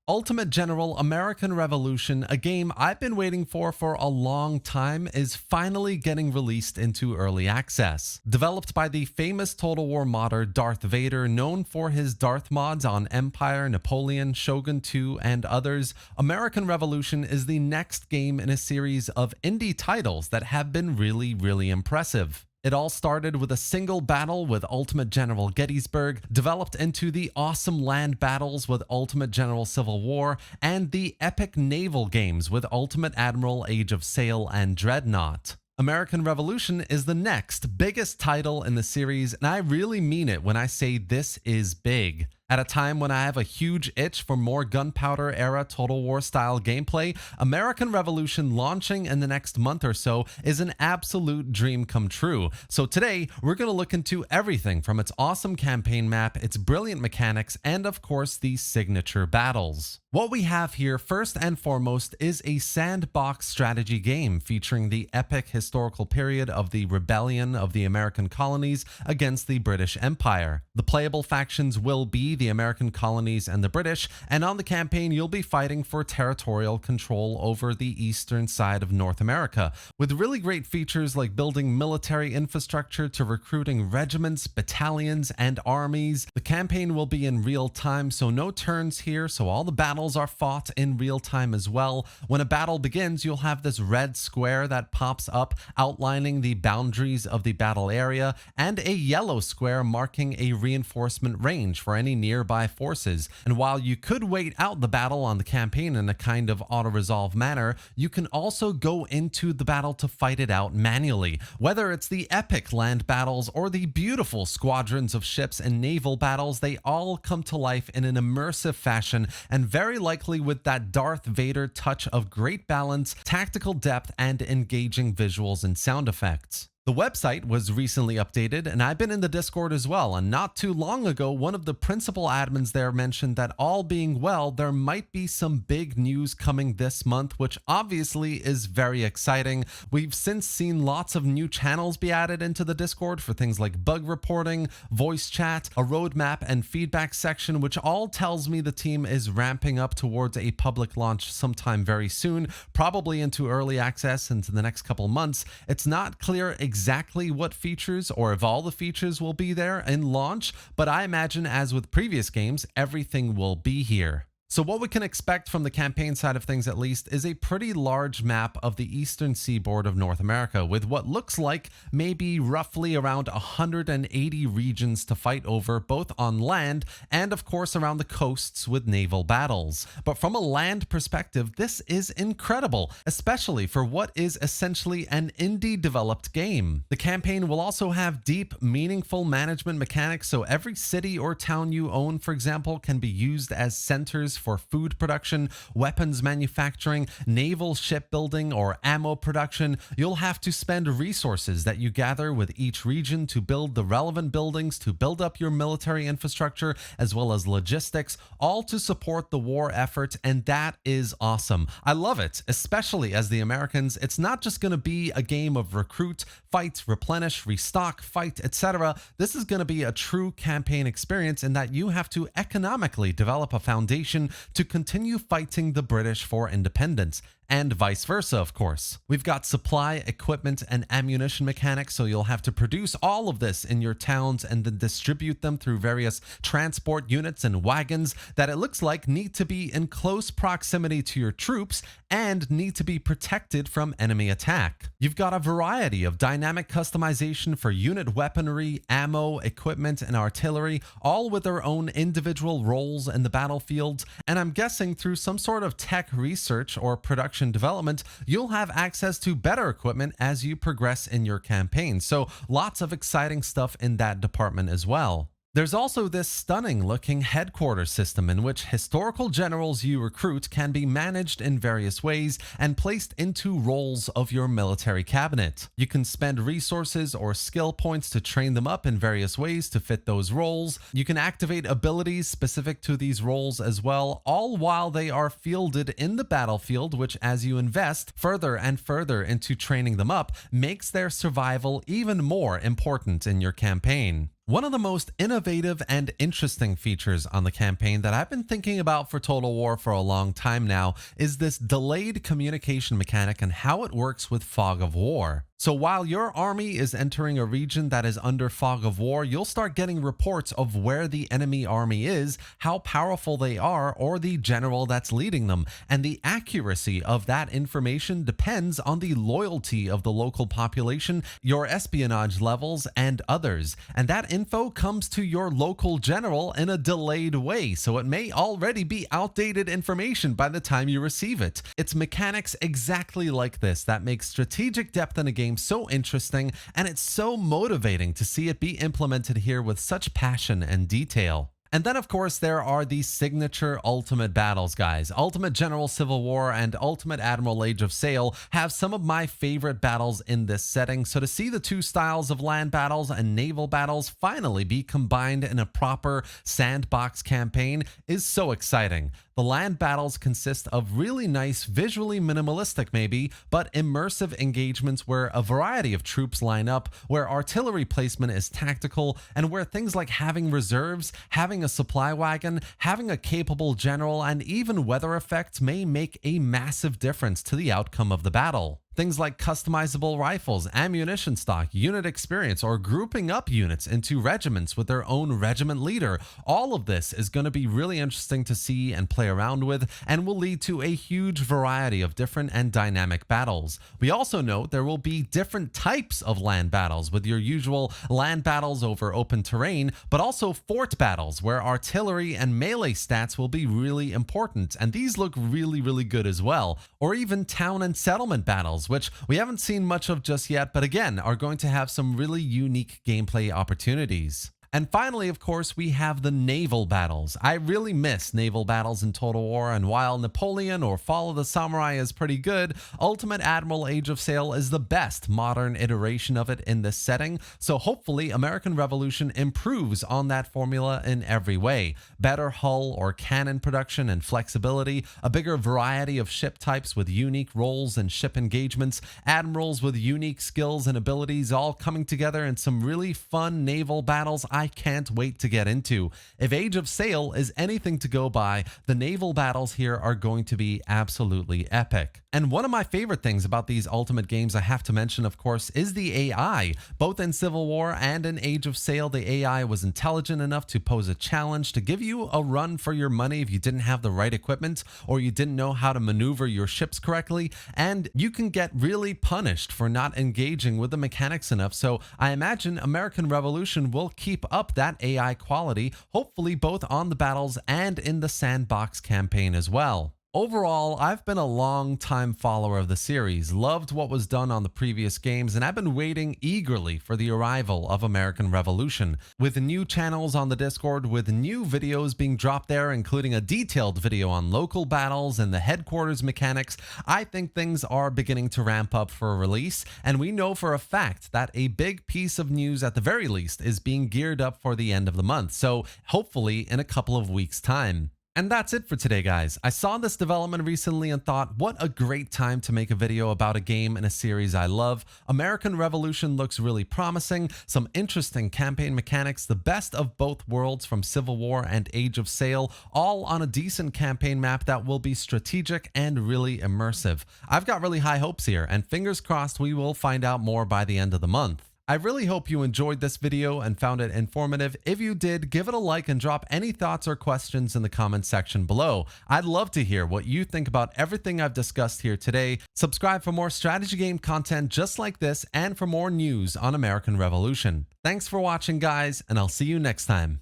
Ultimate General American Revolution, a game I've been waiting for a long time, is finally getting released into early access. Developed by the famous Total War modder Darth Vader, known for his Darthmods on Empire, Napoleon, Shogun 2, and others, American Revolution is the next game in a series of indie titles that have been really impressive. It all started with a single battle with Ultimate General Gettysburg, developed into the awesome land battles with Ultimate General Civil War, and the epic naval games with Ultimate Admiral Age of Sail and Dreadnought. American Revolution is the next biggest title in the series, and I really mean it when I say this is big. At a time when I have a huge itch for more gunpowder era Total War style gameplay, American Revolution launching in the next month or so is an absolute dream come true. So today, we're going to look into everything from its awesome campaign map, its brilliant mechanics, and of course the signature battles. What we have here first and foremost is a sandbox strategy game featuring the epic historical period of the rebellion of the American colonies against the British Empire. The playable factions will be the American colonies and the British, and on the campaign you'll be fighting for territorial control over the eastern side of North America, with really great features like building military infrastructure to recruiting regiments, battalions, and armies. The campaign will be in real time, so no turns here, so all the battles are fought in real time as well. When a battle begins, you'll have this red square that pops up outlining the boundaries of the battle area, and a yellow square marking a reinforcement range for any nearby forces. And while you could wait out the battle on the campaign in a kind of auto-resolve manner, you can also go into the battle to fight it out manually. Whether it's the epic land battles or the beautiful squadrons of ships and naval battles, they all come to life in an immersive fashion, and very likely with that Darth Vader touch of great balance, tactical depth, and engaging visuals and sound effects. The website was recently updated, and I've been in the Discord as well, and not too long ago, one of the principal admins there mentioned that all being well, there might be some big news coming this month, which obviously is very exciting. We've since seen lots of new channels be added into the Discord for things like bug reporting, voice chat, a roadmap, and feedback section, which all tells me the team is ramping up towards a public launch sometime very soon, probably into early access into the next couple months. It's not clear exactly what features or if all the features will be there in launch, but I imagine, as with previous games, everything will be here. So what we can expect from the campaign side of things at least is a pretty large map of the eastern seaboard of North America, with what looks like maybe roughly around 180 regions to fight over, both on land and of course around the coasts with naval battles. But from a land perspective, this is incredible, especially for what is essentially an indie developed game. The campaign will also have deep, meaningful management mechanics, so every city or town you own, for example, can be used as centers for food production, weapons manufacturing, naval shipbuilding, or ammo production. You'll have to spend resources that you gather with each region to build the relevant buildings, to build up your military infrastructure, as well as logistics, all to support the war effort, and that is awesome. I love it, especially as the Americans. It's not just going to be a game of recruit, fight, replenish, restock, fight, etc. This is going to be a true campaign experience in that you have to economically develop a foundation to continue fighting the British for independence, and vice versa, of course. We've got supply, equipment, and ammunition mechanics, so you'll have to produce all of this in your towns and then distribute them through various transport units and wagons that it looks like need to be in close proximity to your troops and need to be protected from enemy attack. You've got a variety of dynamic customization for unit weaponry, ammo, equipment, and artillery, all with their own individual roles in the battlefield, and I'm guessing through some sort of tech research or production development, you'll have access to better equipment as you progress in your campaign. So lots of exciting stuff in that department as well. There's also this stunning looking headquarters system in which historical generals you recruit can be managed in various ways and placed into roles of your military cabinet. You can spend resources or skill points to train them up in various ways to fit those roles. You can activate abilities specific to these roles as well, all while they are fielded in the battlefield, which, as you invest further and further into training them up, makes their survival even more important in your campaign. One of the most innovative and interesting features on the campaign that I've been thinking about for Total War for a long time now is this delayed communication mechanic and how it works with Fog of War. So while your army is entering a region that is under Fog of War, you'll start getting reports of where the enemy army is, how powerful they are, or the general that's leading them. And the accuracy of that information depends on the loyalty of the local population, your espionage levels, and others. And that info comes to your local general in a delayed way, so it may already be outdated information by the time you receive it. It's mechanics exactly like this that make strategic depth in a game so interesting, and it's so motivating to see it be implemented here with such passion and detail. And then, of course, there are the signature Ultimate battles, guys. Ultimate General Civil War and Ultimate Admiral Age of Sail have some of my favorite battles in this setting, so to see the two styles of land battles and naval battles finally be combined in a proper sandbox campaign is so exciting. The land battles consist of really nice, visually minimalistic maybe, but immersive engagements where a variety of troops line up, where artillery placement is tactical, and where things like having reserves, having a supply wagon, having a capable general, and even weather effects may make a massive difference to the outcome of the battle. Things like customizable rifles, ammunition stock, unit experience, or grouping up units into regiments with their own regiment leader. All of this is going to be really interesting to see and play around with, and will lead to a huge variety of different and dynamic battles. We also note there will be different types of land battles, with your usual land battles over open terrain, but also fort battles where artillery and melee stats will be really important, and these look really good as well. Or even town and settlement battles, which we haven't seen much of just yet, but again, are going to have some really unique gameplay opportunities. And finally, of course, we have the naval battles. I really miss naval battles in Total War, and while Napoleon or Fall of the Samurai is pretty good, Ultimate Admiral Age of Sail is the best modern iteration of it in this setting, so hopefully American Revolution improves on that formula in every way. Better hull or cannon production and flexibility, a bigger variety of ship types with unique roles and ship engagements, admirals with unique skills and abilities all coming together in some really fun naval battles I can't wait to get into. If Age of Sail is anything to go by, the naval battles here are going to be absolutely epic. And one of my favorite things about these Ultimate games I have to mention, of course, is the AI. Both in Civil War and in Age of Sail, the AI was intelligent enough to pose a challenge to give you a run for your money if you didn't have the right equipment or you didn't know how to maneuver your ships correctly, and you can get really punished for not engaging with the mechanics enough. So I imagine American Revolution will keep up that AI quality, hopefully both on the battles and in the sandbox campaign as well. Overall, I've been a long time follower of the series, loved what was done on the previous games, and I've been waiting eagerly for the arrival of American Revolution. With new channels on the Discord, with new videos being dropped there, including a detailed video on local battles and the headquarters mechanics, I think things are beginning to ramp up for a release, and we know for a fact that a big piece of news at the very least is being geared up for the end of the month, so hopefully in a couple of weeks' time. And that's it for today, guys. I saw this development recently and thought, what a great time to make a video about a game in a series I love. American Revolution looks really promising, some interesting campaign mechanics, the best of both worlds from Civil War and Age of Sail, all on a decent campaign map that will be strategic and really immersive. I've got really high hopes here, and fingers crossed we will find out more by the end of the month. I really hope you enjoyed this video and found it informative. If you did, give it a like and drop any thoughts or questions in the comment section below. I'd love to hear what you think about everything I've discussed here today. Subscribe for more strategy game content just like this and for more news on American Revolution. Thanks for watching, guys, and I'll see you next time.